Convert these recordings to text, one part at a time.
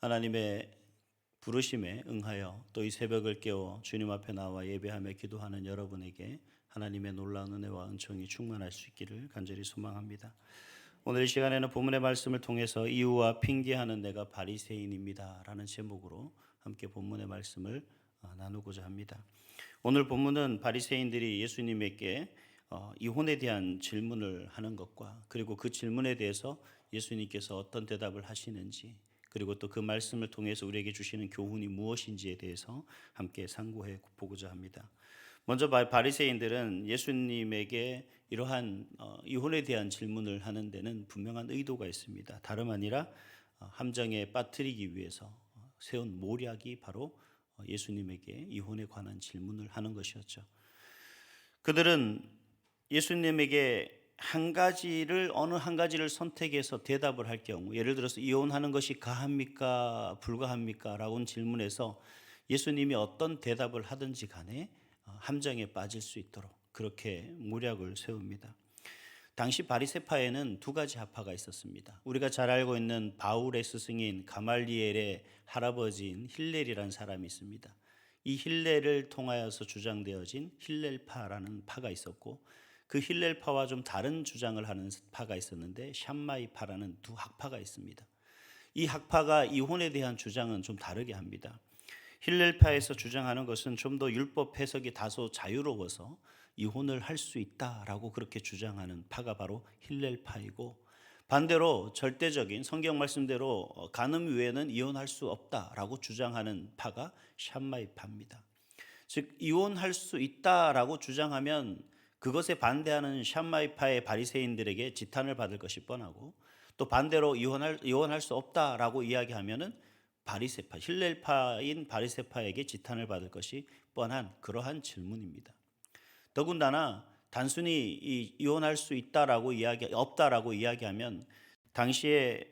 하나님의 부르심에 응하여 또 이 새벽을 깨워 주님 앞에 나와 예배하며 기도하는 여러분에게 하나님의 놀라운 은혜와 은총이 충만할 수 있기를 간절히 소망합니다. 오늘 이 시간에는 본문의 말씀을 통해서 이유와 핑계하는 내가 바리새인입니다 라는 제목으로 함께 본문의 말씀을 나누고자 합니다. 오늘 본문은 바리새인들이 예수님에게 이혼에 대한 질문을 하는 것과 그리고 그 질문에 대해서 예수님께서 어떤 대답을 하시는지, 그리고 또 그 말씀을 통해서 우리에게 주시는 교훈이 무엇인지에 대해서 함께 상고해 보고자 합니다. 먼저 바리새인들은 예수님에게 이러한 이혼에 대한 질문을 하는 데는 분명한 의도가 있습니다. 다름 아니라 함정에 빠뜨리기 위해서 세운 모략이 바로 예수님에게 이혼에 관한 질문을 하는 것이었죠. 그들은 예수님에게 어느 한 가지를 선택해서 대답을 할 경우, 예를 들어서 이혼하는 것이 가합니까 불가합니까 라고 질문해서 예수님이 어떤 대답을 하든지 간에 함정에 빠질 수 있도록 그렇게 모략을 세웁니다. 당시 바리새파에는 두 가지 학파가 있었습니다. 우리가 잘 알고 있는 바울의 스승인 가말리엘의 할아버지인 힐렐이라는 사람이 있습니다. 이 힐렐을 통하여서 주장되어진 힐렐파라는 파가 있었고, 그 힐렐파와 좀 다른 주장을 하는 파가 있었는데 샴마이파라는 두 학파가 있습니다. 이 학파가 이혼에 대한 주장은 좀 다르게 합니다. 힐렐파에서 주장하는 것은 좀 더 율법 해석이 다소 자유로워서 이혼을 할 수 있다라고 그렇게 주장하는 파가 바로 힐렐파이고, 반대로 절대적인 성경 말씀대로 간음 외에는 이혼할 수 없다라고 주장하는 파가 샴마이파입니다. 즉 이혼할 수 있다라고 주장하면 그것에 반대하는 샴마이파의 바리새인들에게 지탄을 받을 것이 뻔하고, 또 반대로 이혼할 수 없다라고 이야기하면은 바리새파, 힐렐파인 바리새파에게 지탄을 받을 것이 뻔한 그러한 질문입니다. 더군다나 단순히 이혼할 수 없다라고 이야기하면 당시에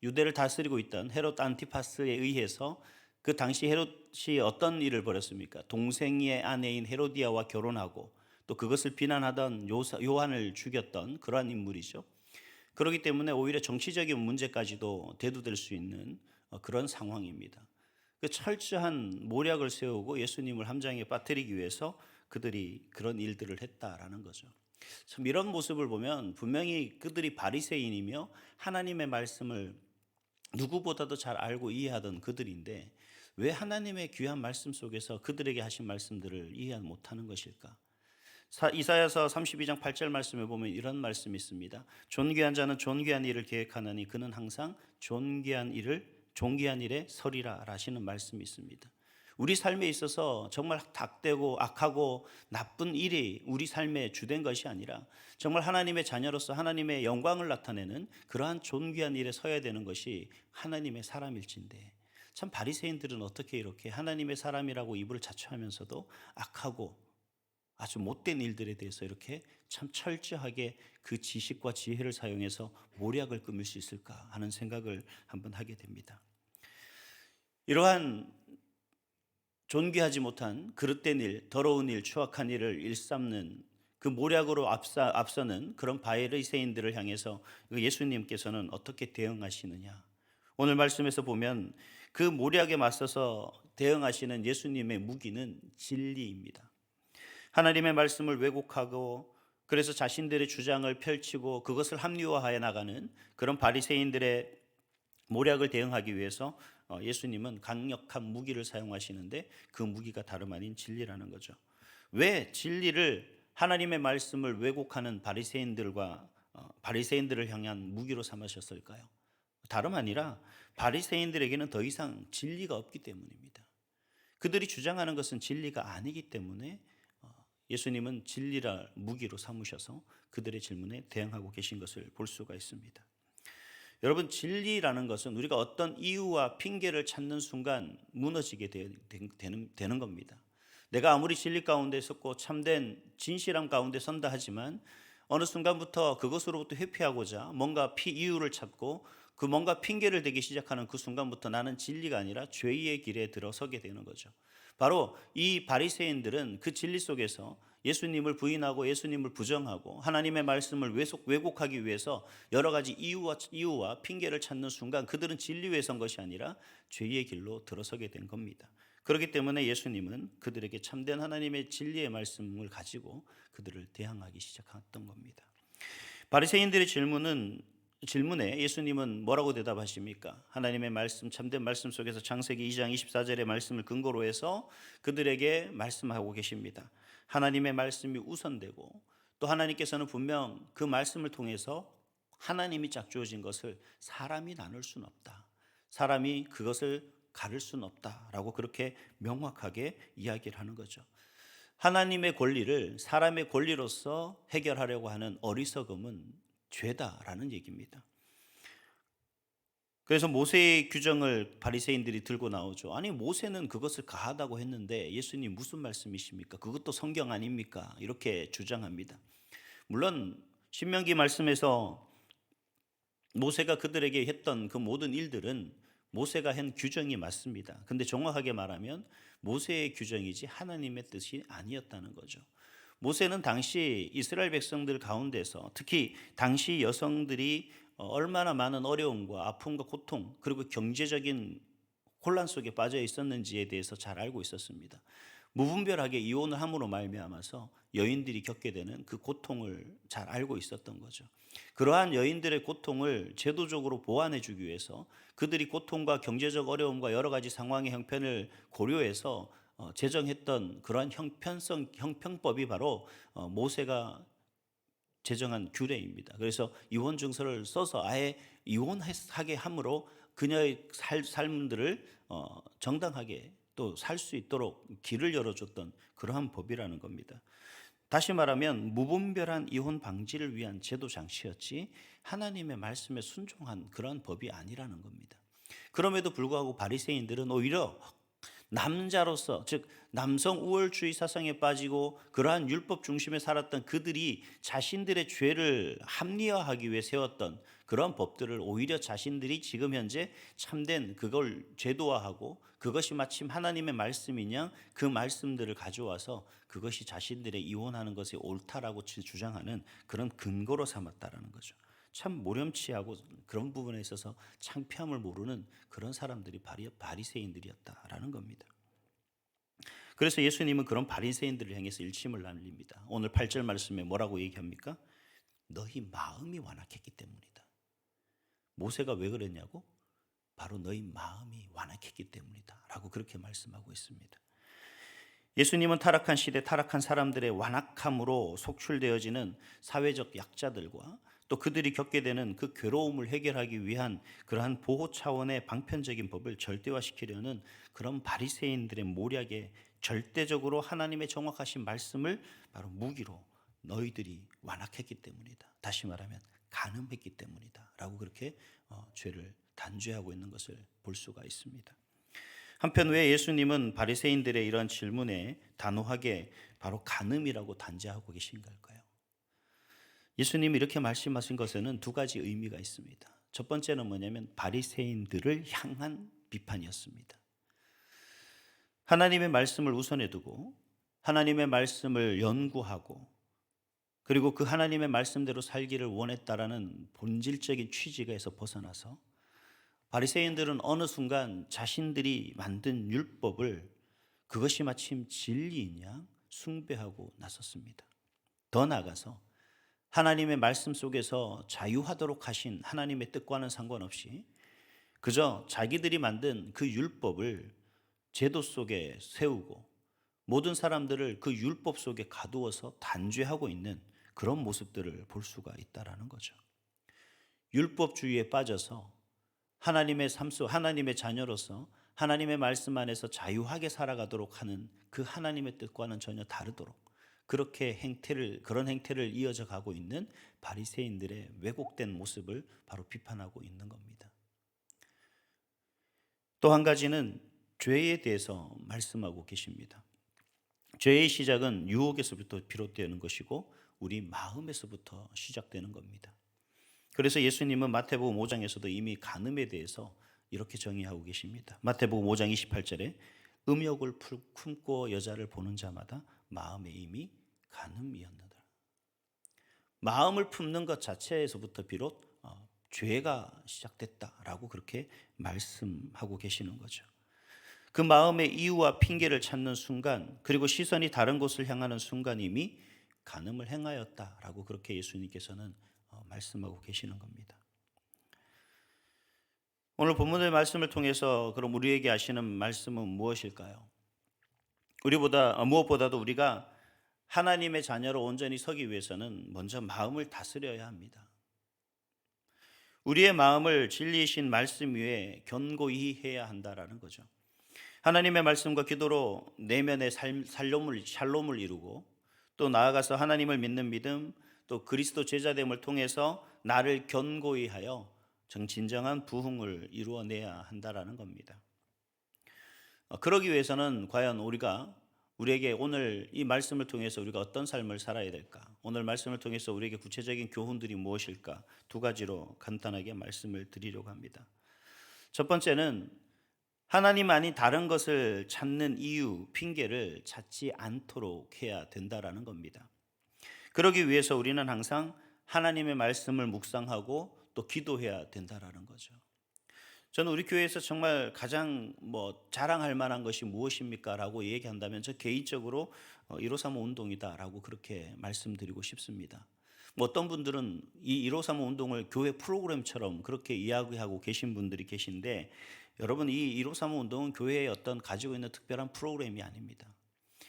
유대를 다스리고 있던 헤롯 안티파스에 의해서 그 당시 헤롯이 어떤 일을 벌였습니까? 동생의 아내인 헤로디아와 결혼하고 또 그것을 비난하던 요한을 죽였던 그러한 인물이죠. 그렇기 때문에 오히려 정치적인 문제까지도 대두될 수 있는 그런 상황입니다. 그 철저한 모략을 세우고 예수님을 함정에 빠뜨리기 위해서 그들이 그런 일들을 했다라는 거죠. 참 이런 모습을 보면 분명히 그들이 바리새인이며 하나님의 말씀을 누구보다도 잘 알고 이해하던 그들인데 왜 하나님의 귀한 말씀 속에서 그들에게 하신 말씀들을 이해 못하는 것일까? 이사야서 32장 8절 말씀에 보면 이런 말씀이 있습니다. 존귀한 자는 존귀한 일을 계획하나니 그는 항상 존귀한 일에 서리라 라시는 말씀이 있습니다. 우리 삶에 있어서 정말 닥대고 악하고 나쁜 일이 우리 삶의 주된 것이 아니라 정말 하나님의 자녀로서 하나님의 영광을 나타내는 그러한 존귀한 일에 서야 되는 것이 하나님의 사람일진데, 참 바리새인들은 어떻게 이렇게 하나님의 사람이라고 입을 자처하면서도 악하고 아주 못된 일들에 대해서 이렇게 참 철저하게 그 지식과 지혜를 사용해서 모략을 꾸밀 수 있을까 하는 생각을 한번 하게 됩니다. 이러한 존귀하지 못한 그릇된 일, 더러운 일, 추악한 일을 일삼는 그 모략으로 앞서는 그런 바리새인들을 향해서 예수님께서는 어떻게 대응하시느냐. 오늘 말씀에서 보면 그 모략에 맞서서 대응하시는 예수님의 무기는 진리입니다. 하나님의 말씀을 왜곡하고 그래서 자신들의 주장을 펼치고 그것을 합리화하여 나가는 그런 바리새인들의 모략을 대응하기 위해서 예수님은 강력한 무기를 사용하시는데 그 무기가 다름 아닌 진리라는 거죠. 왜 진리를, 하나님의 말씀을 왜곡하는 바리새인들을 향한 무기로 삼으셨을까요? 다름 아니라 바리새인들에게는 더 이상 진리가 없기 때문입니다. 그들이 주장하는 것은 진리가 아니기 때문에 예수님은 진리를 무기로 삼으셔서 그들의 질문에 대응하고 계신 것을 볼 수가 있습니다. 여러분, 진리라는 것은 우리가 어떤 이유와 핑계를 찾는 순간 무너지게 되는 겁니다. 내가 아무리 진리 가운데 섰고 참된 진실함 가운데 선다 하지만 어느 순간부터 그것으로부터 회피하고자 뭔가 이유를 찾고 그 뭔가 핑계를 대기 시작하는 그 순간부터 나는 진리가 아니라 죄의 길에 들어서게 되는 거죠. 바로 이 바리새인들은 그 진리 속에서 예수님을 부인하고 예수님을 부정하고 하나님의 말씀을 왜곡하기 위해서 여러 가지 이유와 핑계를 찾는 순간 그들은 진리 위에 선 것이 아니라 죄의 길로 들어서게 된 겁니다. 그렇기 때문에 예수님은 그들에게 참된 하나님의 진리의 말씀을 가지고 그들을 대항하기 시작했던 겁니다. 바리새인들의 질문에 예수님은 뭐라고 대답하십니까? 하나님의 말씀, 참된 말씀 속에서 창세기 2장 24절의 말씀을 근거로 해서 그들에게 말씀하고 계십니다. 하나님의 말씀이 우선되고 또 하나님께서는 분명 그 말씀을 통해서 하나님이 짝주어진 것을 사람이 나눌 수는 없다. 사람이 그것을 가를 수는 없다라고 그렇게 명확하게 이야기를 하는 거죠. 하나님의 권리를 사람의 권리로서 해결하려고 하는 어리석음은 죄다라는 얘기입니다. 그래서 모세의 규정을 바리새인들이 들고 나오죠. 아니 모세는 그것을 가하다고 했는데 예수님 무슨 말씀이십니까? 그것도 성경 아닙니까? 이렇게 주장합니다. 물론 신명기 말씀에서 모세가 그들에게 했던 그 모든 일들은 모세가 한 규정이 맞습니다. 근데 정확하게 말하면 모세의 규정이지 하나님의 뜻이 아니었다는 거죠. 모세는 당시 이스라엘 백성들 가운데서 특히 당시 여성들이 얼마나 많은 어려움과 아픔과 고통 그리고 경제적인 혼란 속에 빠져 있었는지에 대해서 잘 알고 있었습니다. 무분별하게 이혼을 함으로 말미암아서 여인들이 겪게 되는 그 고통을 잘 알고 있었던 거죠. 그러한 여인들의 고통을 제도적으로 보완해 주기 위해서 그들이 고통과 경제적 어려움과 여러 가지 상황의 형편을 고려해서 제정했던 그러한 형평법이 바로 모세가 제정한 규례입니다. 그래서 이혼 증서를 써서 아예 이혼하게 함으로 그녀의 삶들을 정당하게 또 살 수 있도록 길을 열어줬던 그러한 법이라는 겁니다. 다시 말하면 무분별한 이혼 방지를 위한 제도 장치였지 하나님의 말씀에 순종한 그런 법이 아니라는 겁니다. 그럼에도 불구하고 바리새인들은 오히려 남자로서 즉 남성 우월주의 사상에 빠지고 그러한 율법 중심에 살았던 그들이 자신들의 죄를 합리화하기 위해 세웠던 그런 법들을 오히려 자신들이 지금 현재 참된 그걸 제도화하고 그것이 마침 하나님의 말씀이냐 그 말씀들을 가져와서 그것이 자신들의 이혼하는 것이 옳다라고 주장하는 그런 근거로 삼았다라는 거죠. 참 모렴치하고 그런 부분에 있어서 창피함을 모르는 그런 사람들이 바리새인들이었다라는 겁니다. 그래서 예수님은 그런 바리새인들을 향해서 일침을 날립니다. 오늘 8절 말씀에 뭐라고 얘기합니까? 너희 마음이 완악했기 때문이다. 모세가 왜 그랬냐고? 바로 너희 마음이 완악했기 때문이다 라고 그렇게 말씀하고 있습니다. 예수님은 타락한 시대 타락한 사람들의 완악함으로 속출되어지는 사회적 약자들과 또 그들이 겪게 되는 그 괴로움을 해결하기 위한 그러한 보호 차원의 방편적인 법을 절대화시키려는 그런 바리새인들의 모략에 절대적으로 하나님의 정확하신 말씀을 바로 무기로 너희들이 완악했기 때문이다. 다시 말하면 간음했기 때문이다 라고 그렇게 죄를 단죄하고 있는 것을 볼 수가 있습니다. 한편 왜 예수님은 바리새인들의 이런 질문에 단호하게 바로 간음이라고 단죄하고 계신 걸까요? 예수님이 이렇게 말씀하신 것에는 두 가지 의미가 있습니다. 첫 번째는 뭐냐면 바리새인들을 향한 비판이었습니다. 하나님의 말씀을 우선에 두고 하나님의 말씀을 연구하고 그리고 그 하나님의 말씀대로 살기를 원했다라는 본질적인 취지에서 벗어나서 바리새인들은 어느 순간 자신들이 만든 율법을 그것이 마침 진리인 양 숭배하고 나섰습니다. 더 나아가서 하나님의 말씀 속에서 자유하도록 하신 하나님의 뜻과는 상관없이 그저 자기들이 만든 그 율법을 제도 속에 세우고 모든 사람들을 그 율법 속에 가두어서 단죄하고 있는 그런 모습들을 볼 수가 있다라는 거죠. 율법주의에 빠져서 하나님의 삶 속 하나님의 자녀로서 하나님의 말씀 안에서 자유하게 살아가도록 하는 그 하나님의 뜻과는 전혀 다르도록 그런 행태를 이어져 가고 있는 바리새인들의 왜곡된 모습을 바로 비판하고 있는 겁니다. 또 한 가지는 죄에 대해서 말씀하고 계십니다. 죄의 시작은 유혹에서부터 비롯되는 것이고 우리 마음에서부터 시작되는 겁니다. 그래서 예수님은 마태복음 5장에서도 이미 간음에 대해서 이렇게 정의하고 계십니다. 마태복음 5장 28절에 음욕을 품고 여자를 보는 자마다 마음에 이미 간음이었느니라. 마음을 품는 것 자체에서부터 비롯 죄가 시작됐다라고 그렇게 말씀하고 계시는 거죠. 그 마음의 이유와 핑계를 찾는 순간, 그리고 시선이 다른 곳을 향하는 순간 이미 간음을 행하였다라고 그렇게 예수님께서는 말씀하고 계시는 겁니다. 오늘 본문의 말씀을 통해서 그럼 우리에게 하시는 말씀은 무엇일까요? 무엇보다도 우리가 하나님의 자녀로 온전히 서기 위해서는 먼저 마음을 다스려야 합니다. 우리의 마음을 진리이신 말씀 위에 견고히 해야 한다라는 거죠. 하나님의 말씀과 기도로 내면의 샬롬을 이루고, 또 나아가서 하나님을 믿는 믿음, 또 그리스도 제자됨을 통해서 나를 견고히 하여 진정한 부흥을 이루어내야 한다라는 겁니다. 그러기 위해서는 과연 우리에게 오늘 이 말씀을 통해서 우리가 어떤 삶을 살아야 될까? 오늘 말씀을 통해서 우리에게 구체적인 교훈들이 무엇일까? 두 가지로 간단하게 말씀을 드리려고 합니다. 첫 번째는 하나님 아닌 다른 것을 찾는 이유, 핑계를 찾지 않도록 해야 된다라는 겁니다. 그러기 위해서 우리는 항상 하나님의 말씀을 묵상하고 또 기도해야 된다라는 거죠. 저는 우리 교회에서 정말 가장 자랑할 만한 것이 무엇입니까? 라고 얘기한다면 저 개인적으로 1535 운동이다라고 그렇게 말씀드리고 싶습니다. 어떤 분들은 이 1535 운동을 교회 프로그램처럼 그렇게 이야기하고 계신 분들이 계신데, 여러분, 이 1535 운동은 교회의 어떤 가지고 있는 특별한 프로그램이 아닙니다.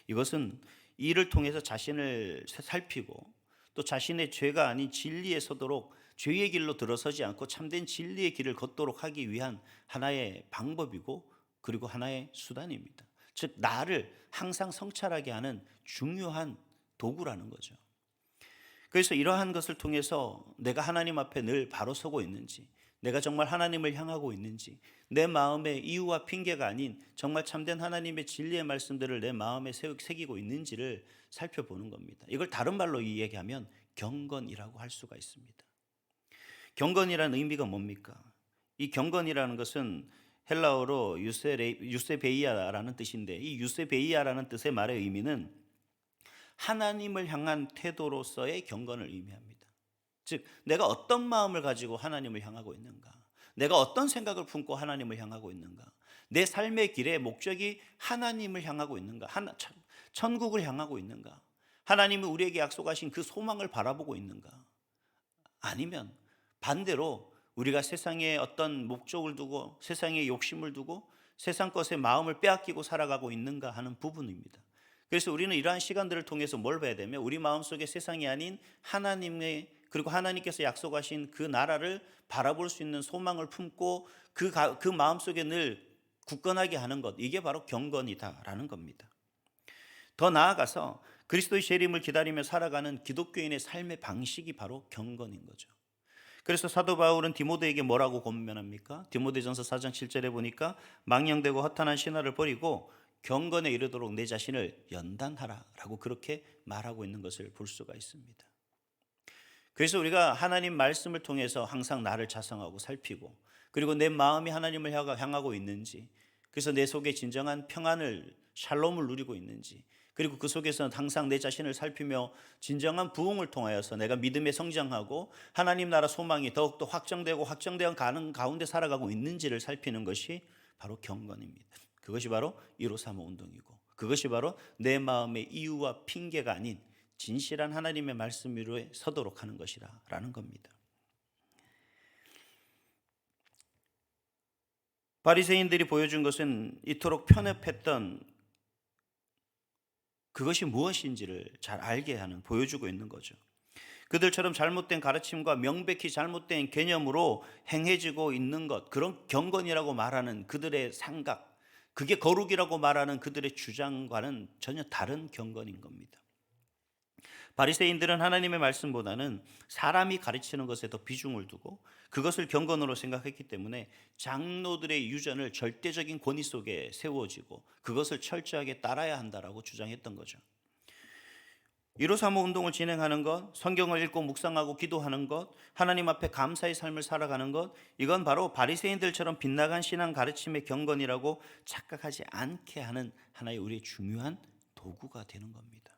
이것은 이를 통해서 자신을 살피고 또 자신의 죄가 아닌 진리에 서도록 죄의 길로 들어서지 않고 참된 진리의 길을 걷도록 하기 위한 하나의 방법이고, 그리고 하나의 수단입니다. 즉 나를 항상 성찰하게 하는 중요한 도구라는 거죠. 그래서 이러한 것을 통해서 내가 하나님 앞에 늘 바로 서고 있는지, 내가 정말 하나님을 향하고 있는지, 내 마음에 이유와 핑계가 아닌 정말 참된 하나님의 진리의 말씀들을 내 마음에 새기고 있는지를 살펴보는 겁니다. 이걸 다른 말로 이야기하면 경건이라고 할 수가 있습니다. 경건이라는 의미가 뭡니까? 이 경건이라는 것은 헬라어로 유세베이아라는 뜻인데, 이 유세베이아라는 뜻의 말의 의미는 하나님을 향한 태도로서의 경건을 의미합니다. 즉 내가 어떤 마음을 가지고 하나님을 향하고 있는가, 내가 어떤 생각을 품고 하나님을 향하고 있는가, 내 삶의 길의 목적이 하나님을 향하고 있는가, 천국을 향하고 있는가, 하나님이 우리에게 약속하신 그 소망을 바라보고 있는가, 아니면 반대로 우리가 세상에 어떤 목적을 두고 세상에 욕심을 두고 세상 것에 마음을 빼앗기고 살아가고 있는가 하는 부분입니다. 그래서 우리는 이러한 시간들을 통해서 뭘 봐야 되면 우리 마음속에 세상이 아닌 하나님의, 그리고 하나님께서 약속하신 그 나라를 바라볼 수 있는 소망을 품고 그 마음속에 늘 굳건하게 하는 것, 이게 바로 경건이다라는 겁니다. 더 나아가서 그리스도의 재림을 기다리며 살아가는 기독교인의 삶의 방식이 바로 경건인 거죠. 그래서 사도 바울은 디모데에게 뭐라고 권면합니까? 디모데전서 4장 7절에 보니까 망령되고 허탄한 신화를 버리고 경건에 이르도록 내 자신을 연단하라라고 그렇게 말하고 있는 것을 볼 수가 있습니다. 그래서 우리가 하나님 말씀을 통해서 항상 나를 자성하고 살피고, 그리고 내 마음이 하나님을 향하고 있는지, 그래서 내 속에 진정한 평안을, 샬롬을 누리고 있는지, 그리고 그 속에서 항상 내 자신을 살피며 진정한 부흥을 통하여서 내가 믿음에 성장하고 하나님 나라 소망이 더욱더 확장되어 가는 가운데 살아가고 있는지를 살피는 것이 바로 경건입니다. 그것이 바로 1535 운동이고, 그것이 바로 내 마음의 이유와 핑계가 아닌 진실한 하나님의 말씀 위로에 서도록 하는 것이라는 겁니다. 바리새인들이 보여준 것은 이토록 편협했던 그것이 무엇인지를 잘 알게 하는, 보여주고 있는 거죠. 그들처럼 잘못된 가르침과 명백히 잘못된 개념으로 행해지고 있는 것, 그런 경건이라고 말하는 그들의 생각, 그게 거룩이라고 말하는 그들의 주장과는 전혀 다른 경건인 겁니다. 바리새인들은 하나님의 말씀보다는 사람이 가르치는 것에 더 비중을 두고 그것을 경건으로 생각했기 때문에 장로들의 유전을 절대적인 권위 속에 세워지고 그것을 철저하게 따라야 한다라고 주장했던 거죠. 153호 운동을 진행하는 것, 성경을 읽고 묵상하고 기도하는 것, 하나님 앞에 감사의 삶을 살아가는 것, 이건 바로 바리새인들처럼 빗나간 신앙 가르침의 경건이라고 착각하지 않게 하는 하나의 우리의 중요한 도구가 되는 겁니다.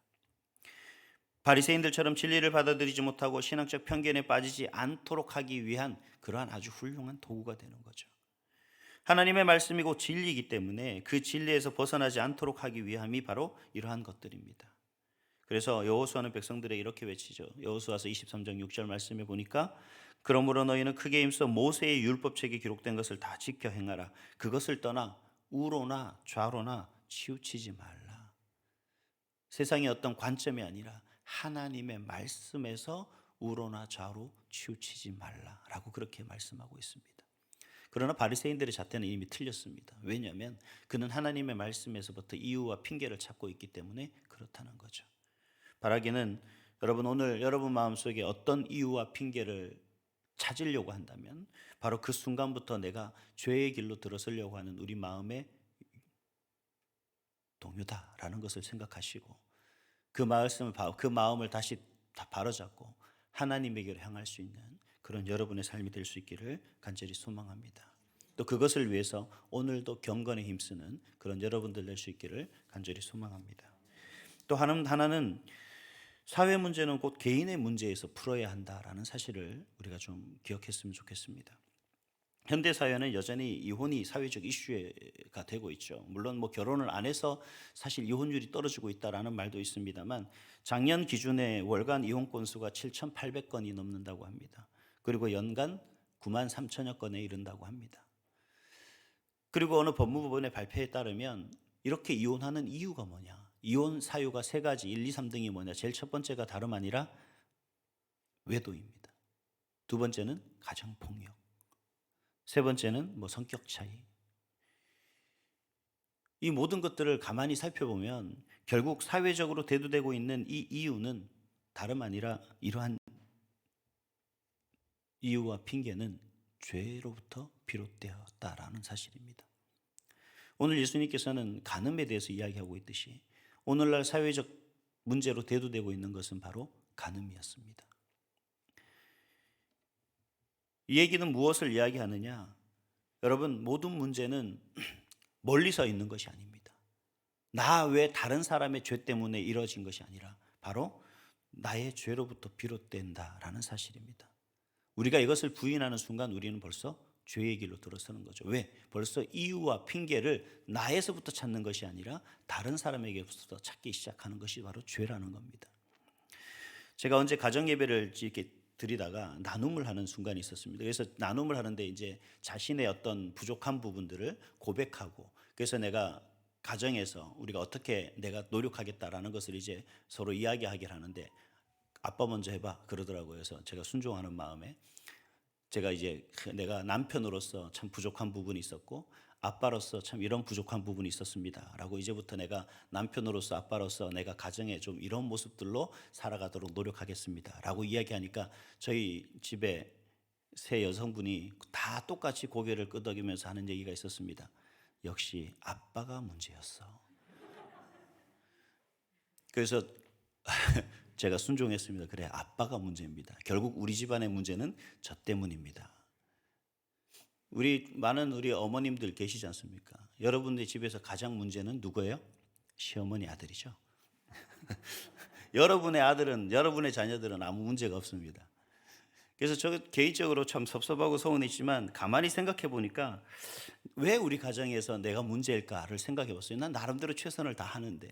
바리새인들처럼 진리를 받아들이지 못하고 신앙적 편견에 빠지지 않도록 하기 위한 그러한 아주 훌륭한 도구가 되는 거죠. 하나님의 말씀이고 진리이기 때문에 그 진리에서 벗어나지 않도록 하기 위함이 바로 이러한 것들입니다. 그래서 여호수아는 백성들에게 이렇게 외치죠. 여호수아서 23장 6절 말씀에 보니까 그러므로 너희는 크게 힘써 모세의 율법책에 기록된 것을 다 지켜 행하라. 그것을 떠나 우로나 좌로나 치우치지 말라. 세상의 어떤 관점이 아니라 하나님의 말씀에서 우로나 좌로 치우치지 말라라고 그렇게 말씀하고 있습니다. 그러나 바리새인들의 잣대는 이미 틀렸습니다. 왜냐하면 그는 하나님의 말씀에서부터 이유와 핑계를 찾고 있기 때문에 그렇다는 거죠. 바라기는 여러분 오늘 여러분 마음속에 어떤 이유와 핑계를 찾으려고 한다면 바로 그 순간부터 내가 죄의 길로 들어서려고 하는 우리 마음의 동요다라는 것을 생각하시고 그 마음을 다시 다 바로잡고 하나님에게로 향할 수 있는 그런 여러분의 삶이 될 수 있기를 간절히 소망합니다. 또 그것을 위해서 오늘도 경건에 힘쓰는 그런 여러분들 될 수 있기를 간절히 소망합니다. 또 하나는 사회 문제는 곧 개인의 문제에서 풀어야 한다라는 사실을 우리가 좀 기억했으면 좋겠습니다. 현대 사회는 여전히 이혼이 사회적 이슈가 되고 있죠. 물론 뭐 결혼을 안 해서 사실 이혼율이 떨어지고 있다라는 말도 있습니다만 작년 기준의 월간 이혼 건수가 7,800건이 넘는다고 합니다. 그리고 연간 9만 3천여 건에 이른다고 합니다. 그리고 어느 법무부의 발표에 따르면 이렇게 이혼하는 이유가 뭐냐? 이혼 사유가 세 가지, 1, 2, 3등이 뭐냐? 제일 첫 번째가 다름 아니라 외도입니다. 두 번째는 가정폭력. 세 번째는 뭐 성격 차이. 이 모든 것들을 가만히 살펴보면 결국 사회적으로 대두되고 있는 이 이유는 다름 아니라 이러한 이유와 핑계는 죄로부터 비롯되었다라는 사실입니다. 오늘 예수님께서는 간음에 대해서 이야기하고 있듯이 오늘날 사회적 문제로 대두되고 있는 것은 바로 간음이었습니다. 이 얘기는 무엇을 이야기하느냐? 여러분, 모든 문제는 멀리서 있는 것이 아닙니다. 나 외 다른 사람의 죄 때문에 이루어진 것이 아니라 바로 나의 죄로부터 비롯된다라는 사실입니다. 우리가 이것을 부인하는 순간 우리는 벌써 죄의 길로 들어서는 거죠. 왜? 벌써 이유와 핑계를 나에서부터 찾는 것이 아니라 다른 사람에게부터 찾기 시작하는 것이 바로 죄라는 겁니다. 제가 언제 가정 예배를 이렇게 드리다가 나눔을 하는 순간이 있었습니다. 그래서 나눔을 하는데 이제 자신의 어떤 부족한 부분들을 고백하고 그래서 내가 가정에서 우리가 어떻게 내가 노력하겠다라는 것을 이제 서로 이야기하기를 하는데 아빠 먼저 해봐 그러더라고요. 그래서 제가 순종하는 마음에 제가 이제 내가 남편으로서 참 부족한 부분이 있었고 아빠로서 참 이런 부족한 부분이 있었습니다 라고 이제부터 내가 남편으로서 아빠로서 내가 가정에 좀 이런 모습들로 살아가도록 노력하겠습니다 라고 이야기하니까 저희 집에 세 여성분이 다 똑같이 고개를 끄덕이면서 하는 얘기가 있었습니다. 역시 아빠가 문제였어. 그래서 제가 순종했습니다. 그래, 아빠가 문제입니다. 결국 우리 집안의 문제는 저 때문입니다. 많은 우리 어머님들 계시지 않습니까? 여러분들 집에서 가장 문제는 누구예요? 시어머니 아들이죠. 여러분의 아들은, 여러분의 자녀들은 아무 문제가 없습니다. 그래서 저 개인적으로 참 섭섭하고 서운했지만 가만히 생각해 보니까 왜 우리 가정에서 내가 문제일까를 생각해 봤어요. 난 나름대로 최선을 다하는데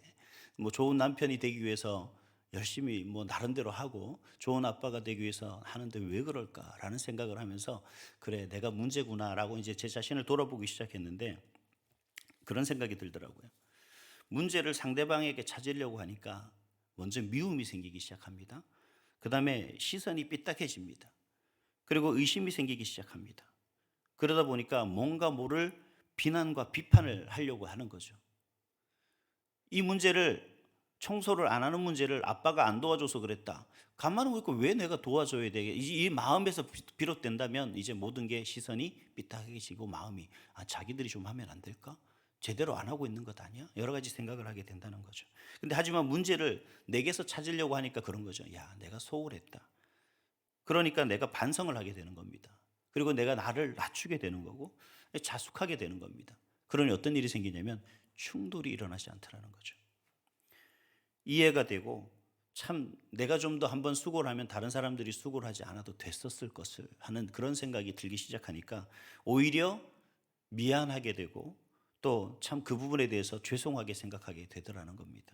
뭐 좋은 남편이 되기 위해서 열심히 뭐 나름대로 하고 좋은 아빠가 되기 위해서 하는데 왜 그럴까라는 생각을 하면서 그래 내가 문제구나라고 이제 제 자신을 돌아보기 시작했는데 그런 생각이 들더라고요. 문제를 상대방에게 찾으려고 하니까 먼저 미움이 생기기 시작합니다. 그 다음에 시선이 삐딱해집니다. 그리고 의심이 생기기 시작합니다. 그러다 보니까 뭔가 모를 비난과 비판을 하려고 하는 거죠. 이 문제를 청소를 안 하는 문제를 아빠가 안 도와줘서 그랬다. 가만히 보니까 왜 내가 도와줘야 되게? 이 마음에서 비롯된다면 이제 모든 게 시선이 삐딱해지고 마음이 자기들이 좀 하면 안 될까? 제대로 안 하고 있는 것 아니야? 여러 가지 생각을 하게 된다는 거죠. 근데 하지만 문제를 내게서 찾으려고 하니까 그런 거죠. 야, 내가 소홀했다. 그러니까 내가 반성을 하게 되는 겁니다. 그리고 내가 나를 낮추게 되는 거고 자숙하게 되는 겁니다. 그러니 어떤 일이 생기냐면 충돌이 일어나지 않더라는 거죠. 이해가 되고 참 내가 좀 더 한번 수고를 하면 다른 사람들이 수고를 하지 않아도 됐었을 것을 하는 그런 생각이 들기 시작하니까 오히려 미안하게 되고 또 참 그 부분에 대해서 죄송하게 생각하게 되더라는 겁니다.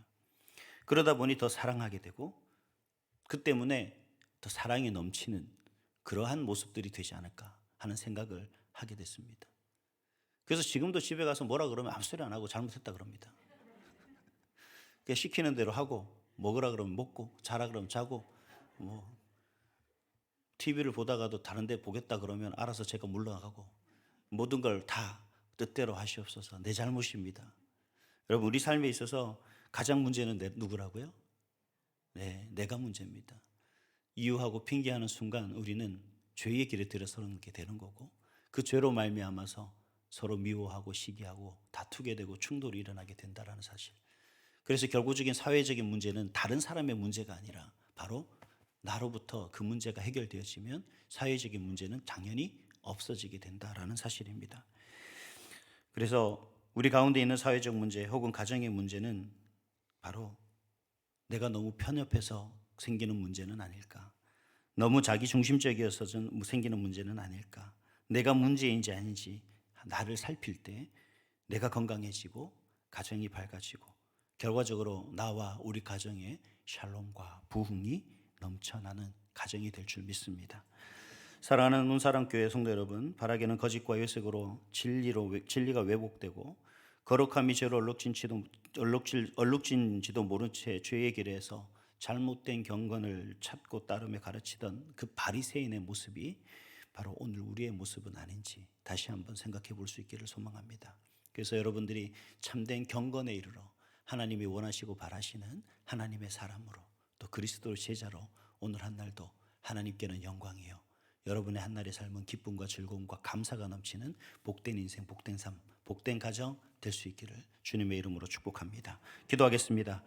그러다 보니 더 사랑하게 되고 그 때문에 더 사랑이 넘치는 그러한 모습들이 되지 않을까 하는 생각을 하게 됐습니다. 그래서 지금도 집에 가서 뭐라 그러면 아무 소리 안 하고 잘못했다 그럽니다. 그냥 시키는 대로 하고 먹으라 그러면 먹고 자라 그러면 자고 뭐 TV를 보다가도 다른 데 보겠다 그러면 알아서 제가 물러나가고 모든 걸 다 뜻대로 하시옵소서. 내 잘못입니다. 여러분 우리 삶에 있어서 가장 문제는 누구라고요? 네, 내가 문제입니다. 이유하고 핑계하는 순간 우리는 죄의 길에 들어서게 되는 거고 그 죄로 말미암아서 서로 미워하고 시기하고 다투게 되고 충돌이 일어나게 된다는 사실. 그래서 결국적인 사회적인 문제는 다른 사람의 문제가 아니라 바로 나로부터 그 문제가 해결되어지면 사회적인 문제는 당연히 없어지게 된다라는 사실입니다. 그래서 우리 가운데 있는 사회적 문제 혹은 가정의 문제는 바로 내가 너무 편협해서 생기는 문제는 아닐까. 너무 자기 중심적이어서 생기는 문제는 아닐까. 내가 문제인지 아닌지 나를 살필 때 내가 건강해지고 가정이 밝아지고 결과적으로 나와 우리 가정에 샬롬과 부흥이 넘쳐나는 가정이 될 줄 믿습니다. 사랑하는 눈사람교회 성도 여러분, 바라기는 거짓과 요색으로 진리가 왜곡되고 거룩함이 죄로 얼룩진지도 모른 채 죄의 길에서 잘못된 경건을 찾고 따르며 가르치던 그 바리새인의 모습이 바로 오늘 우리의 모습은 아닌지 다시 한번 생각해 볼 수 있기를 소망합니다. 그래서 여러분들이 참된 경건에 이르러 하나님이 원하시고 바라시는 하나님의 사람으로 또 그리스도의 제자로 오늘 한 날도 하나님께는 영광이요 여러분의 한 날의 삶은 기쁨과 즐거움과 감사가 넘치는 복된 인생, 복된 삶, 복된 가정 될 수 있기를 주님의 이름으로 축복합니다. 기도하겠습니다.